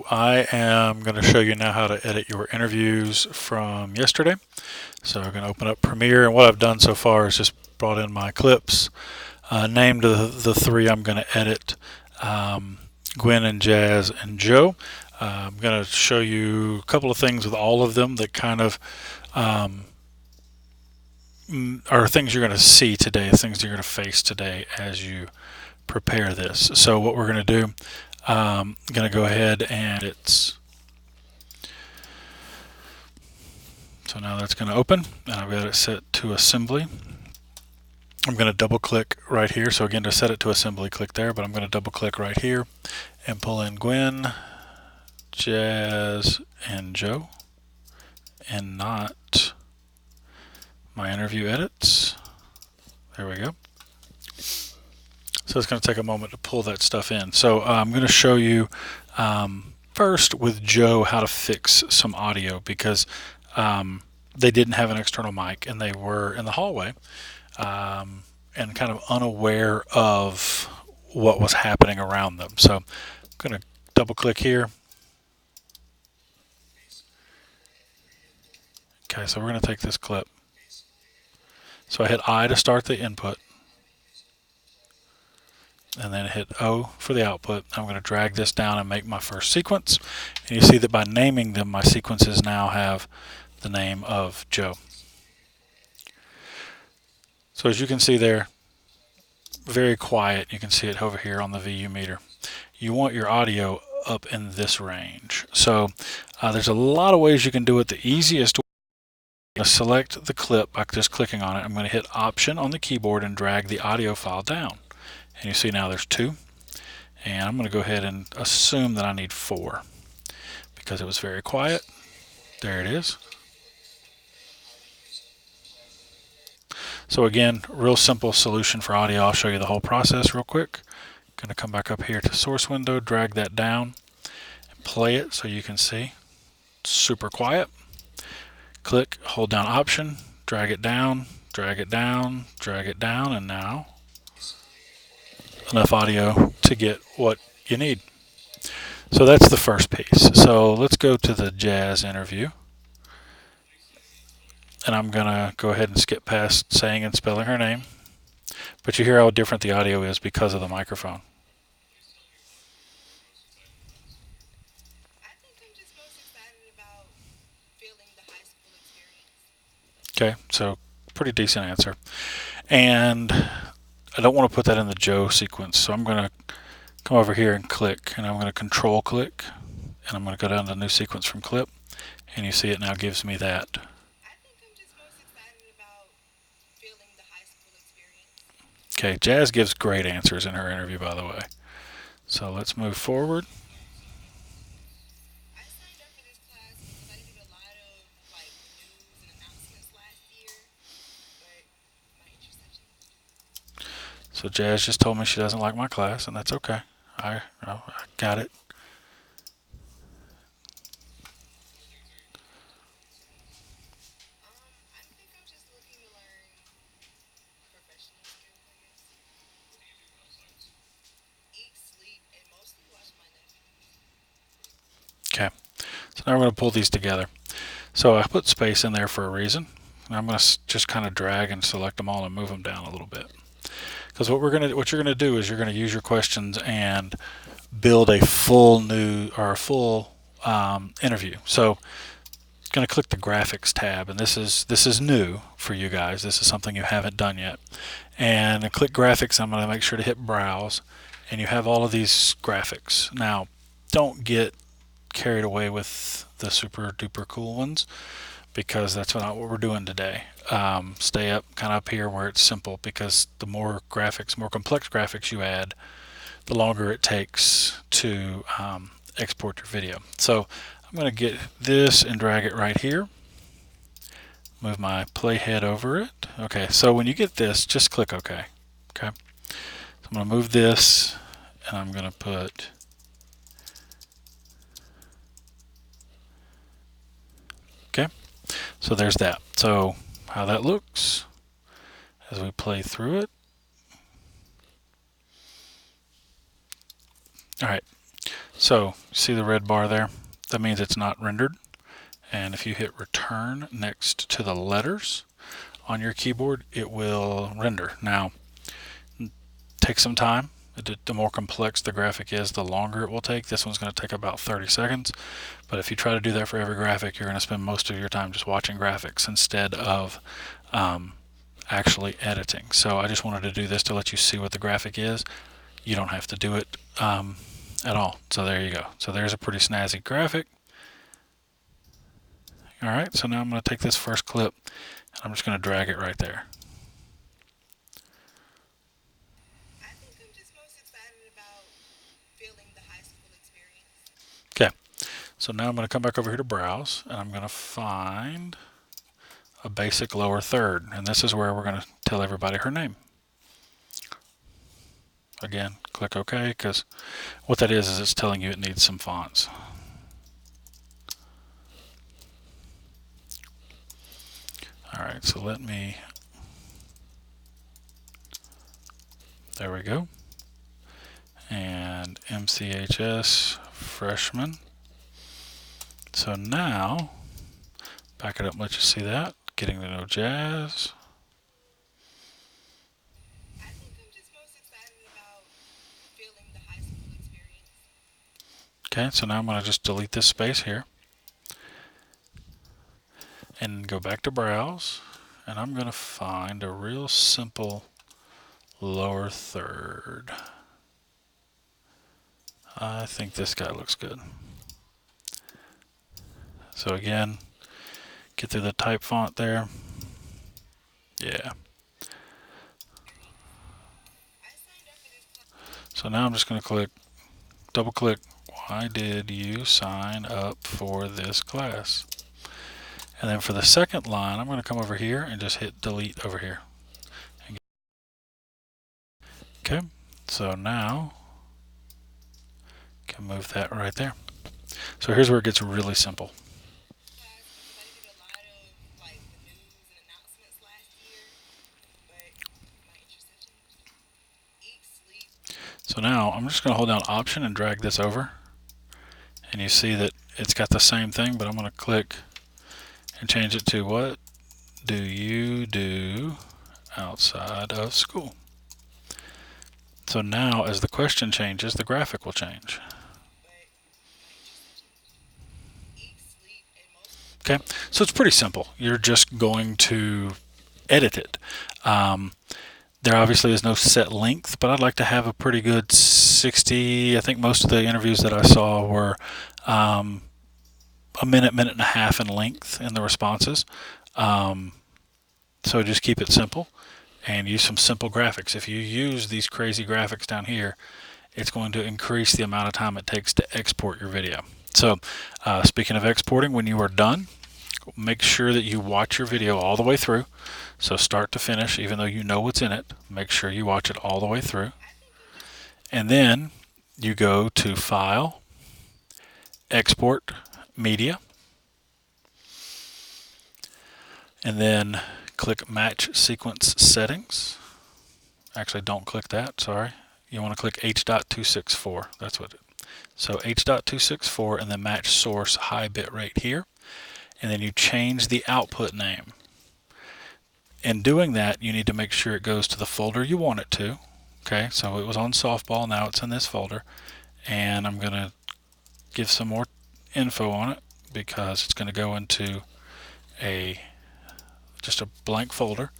So I am going to show you now how to edit your interviews from yesterday. So I'm going to open up Premiere, and what I've done so far is just brought in my clips, named the three I'm going to edit, Gwen and Jazz and Joe. I'm going to show you a couple of things with all of them that kind of are things you're going to see today, things you're going to face today as you prepare this. So what we're going to do, I'm going to go ahead and so now that's going to open, and I've got it set to assembly. I'm going to double click right here. So again, to set it to assembly, click there, but I'm going to double click right here and pull in Gwen, Jazz, and Joe, and not my interview edits. There we go. So it's going to take a moment to pull that stuff in. So I'm going to show you first with Joe how to fix some audio, because they didn't have an external mic and they were in the hallway and kind of unaware of what was happening around them. So I'm going to double click here. Okay, so we're going to take this clip. So I hit I to start the input, and then hit O for the output. I'm going to drag this down and make my first sequence. And you see that by naming them, my sequences now have the name of Joe. So as you can see there, very quiet. You can see it over here on the VU meter. You want your audio up in this range. So there's a lot of ways you can do it. The easiest way is to select the clip by just clicking on it. I'm going to hit Option on the keyboard and drag the audio file down. And you see now there's 2. And I'm going to go ahead and assume that I need 4 because it was very quiet. There it is. So again, real simple solution for audio. I'll show you the whole process real quick. Going to come back up here to source window, drag that down, and play it so you can see. Super quiet. Click, hold down Option, drag it down, drag it down, drag it down, and now enough audio to get what you need. So that's the first piece. So let's go to the Jazz interview. And I'm going to go ahead and skip past saying and spelling her name. But you hear how different the audio is because of the microphone. I think I'm just most excited about feeling the high school experience. Okay, so pretty decent answer. And I don't want to put that in the Joe sequence, so I'm going to come over here and click, and I'm going to control click, and I'm going to go down to new sequence from clip, and you see it now gives me that. I think I'm just most excited about feeling the high school experience. Okay, Jazz gives great answers in her interview, by the way. So let's move forward. I signed up for this class because I did a lot of like news and announcements last year, but my interest had changed. So Jazz just told me she doesn't like my class, and that's okay. I got it. I think I'm just looking to learn professional skills, I guess. Eat, sleep, and mostly watch my Netflix. Okay, so now we're going to pull these together. So I put space in there for a reason. And I'm going to just kind of drag and select them all and move them down a little bit. Because what you're going to do is you're going to use your questions and build a full interview. So going to click the graphics tab, and this is new for you guys. This is something you haven't done yet. And click graphics. I'm going to make sure to hit browse, and you have all of these graphics. Now, don't get carried away with the super duper cool ones, because that's not what we're doing today. Stay up kind of up here where it's simple, because the more graphics, more complex graphics you add, the longer it takes to export your video. So I'm going to get this and drag it right here. Move my playhead over it. Okay, so when you get this, just click OK. Okay, so I'm going to move this, and I'm going to put okay. So there's that. So how that looks as we play through it. All right. So see the red bar there? That means it's not rendered. And if you hit return next to the letters on your keyboard, it will render. Now, take some time. The more complex the graphic is, the longer it will take. This one's going to take about 30 seconds. But if you try to do that for every graphic, you're going to spend most of your time just watching graphics instead of actually editing. So I just wanted to do this to let you see what the graphic is. You don't have to do it at all. So there you go. So there's a pretty snazzy graphic. All right, so now I'm going to take this first clip and I'm just going to drag it right there. I think I'm just most excited about feeling the high school experience. Okay, so now I'm going to come back over here to browse and I'm going to find a basic lower third, and this is where we're going to tell everybody her name. Again, click OK, because what that is it's telling you it needs some fonts. Alright, so let me, there we go. And MCHS freshman. So now, back it up and let you see that. Getting to know jazz. I think I'm just most excited about feeling the high school experience. Okay, so now I'm going to just delete this space here. And go back to browse. And I'm going to find a real simple lower third. I think this guy looks good. So again, get through the type font there. Yeah. I signed up for this class. So now I'm just going to double click, why did you sign up for this class? And then for the second line, I'm going to come over here and just hit delete over here. Okay, so now can move that right there. So here's where it gets really simple. Class because I did a lot of like the news and announcements last year, but my interest has changed. Eat, sleep. So now I'm just going to hold down Option and drag this over. And you see that it's got the same thing, but I'm going to click and change it to what do you do outside of school? So now as the question changes, the graphic will change. Okay, so it's pretty simple. You're just going to edit it. There obviously is no set length, but I'd like to have a pretty good 60. I think most of the interviews that I saw were a minute, minute and a half in length in the responses. So just keep it simple and use some simple graphics. If you use these crazy graphics down here, it's going to increase the amount of time it takes to export your video. So speaking of exporting, when you are done, make sure that you watch your video all the way through. So start to finish, even though you know what's in it, make sure you watch it all the way through. And then you go to File, Export Media, and then click Match Sequence Settings. Actually, don't click that, sorry. You want to click H.264, that's what it is. So H.264 and then Match Source High Bitrate here. And then you change the output name. In doing that, you need to make sure it goes to the folder you want it to. Okay, so it was on softball, now it's in this folder. And I'm going to give some more info on it because it's going to go into just a blank folder.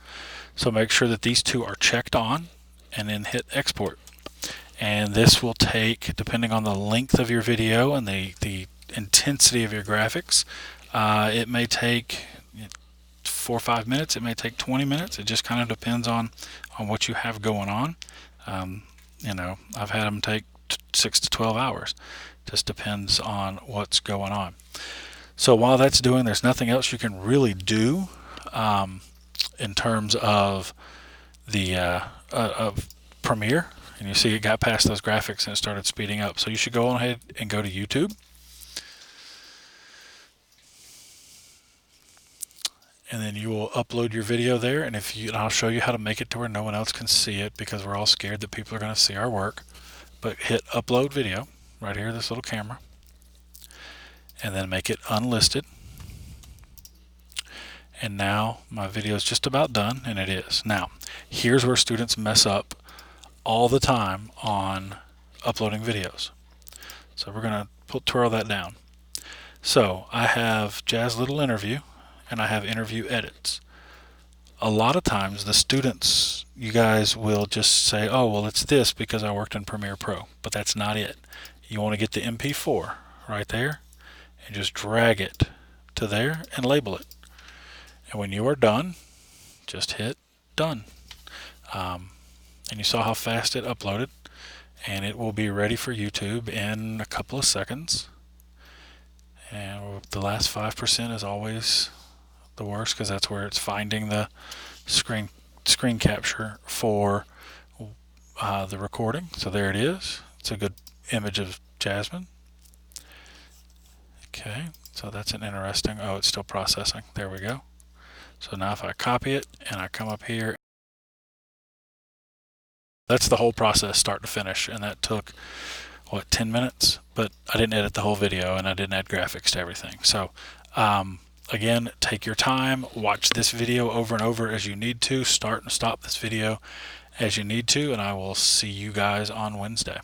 So make sure that these two are checked on and then hit export. And this will take, depending on the length of your video and the intensity of your graphics, it may take 4 or 5 minutes, it may take 20 minutes. It just kind of depends on what you have going on. You know, I've had them take 6 to 12 hours. Just depends on what's going on. So while that's doing, there's nothing else you can really do in terms of the of Premiere. And you see it got past those graphics and it started speeding up. So you should go on ahead and go to YouTube. And then you will upload your video there, and I'll show you how to make it to where no one else can see it because we're all scared that people are going to see our work. But hit upload video, right here, this little camera, and then make it unlisted. And now my video is just about done, and it is. Now, here's where students mess up all the time on uploading videos. So we're going to twirl that down. So I have Jazz Little Interview, and I have Interview Edits. A lot of times the students, you guys will just say, oh, well, it's this because I worked in Premiere Pro, but that's not it. You want to get the MP4 right there and just drag it to there and label it. And when you are done, just hit done. And you saw how fast it uploaded, and it will be ready for YouTube in a couple of seconds. And the last 5% is always the worst because that's where it's finding the screen capture for the recording. So there it is. It's a good image of Jasmine. Okay, so that's an interesting, oh, it's still processing. There we go. So now if I copy it and I come up here, that's the whole process start to finish, and that took, what, 10 minutes? But I didn't edit the whole video, and I didn't add graphics to everything. So again, take your time, watch this video over and over as you need to, start and stop this video as you need to, and I will see you guys on Wednesday.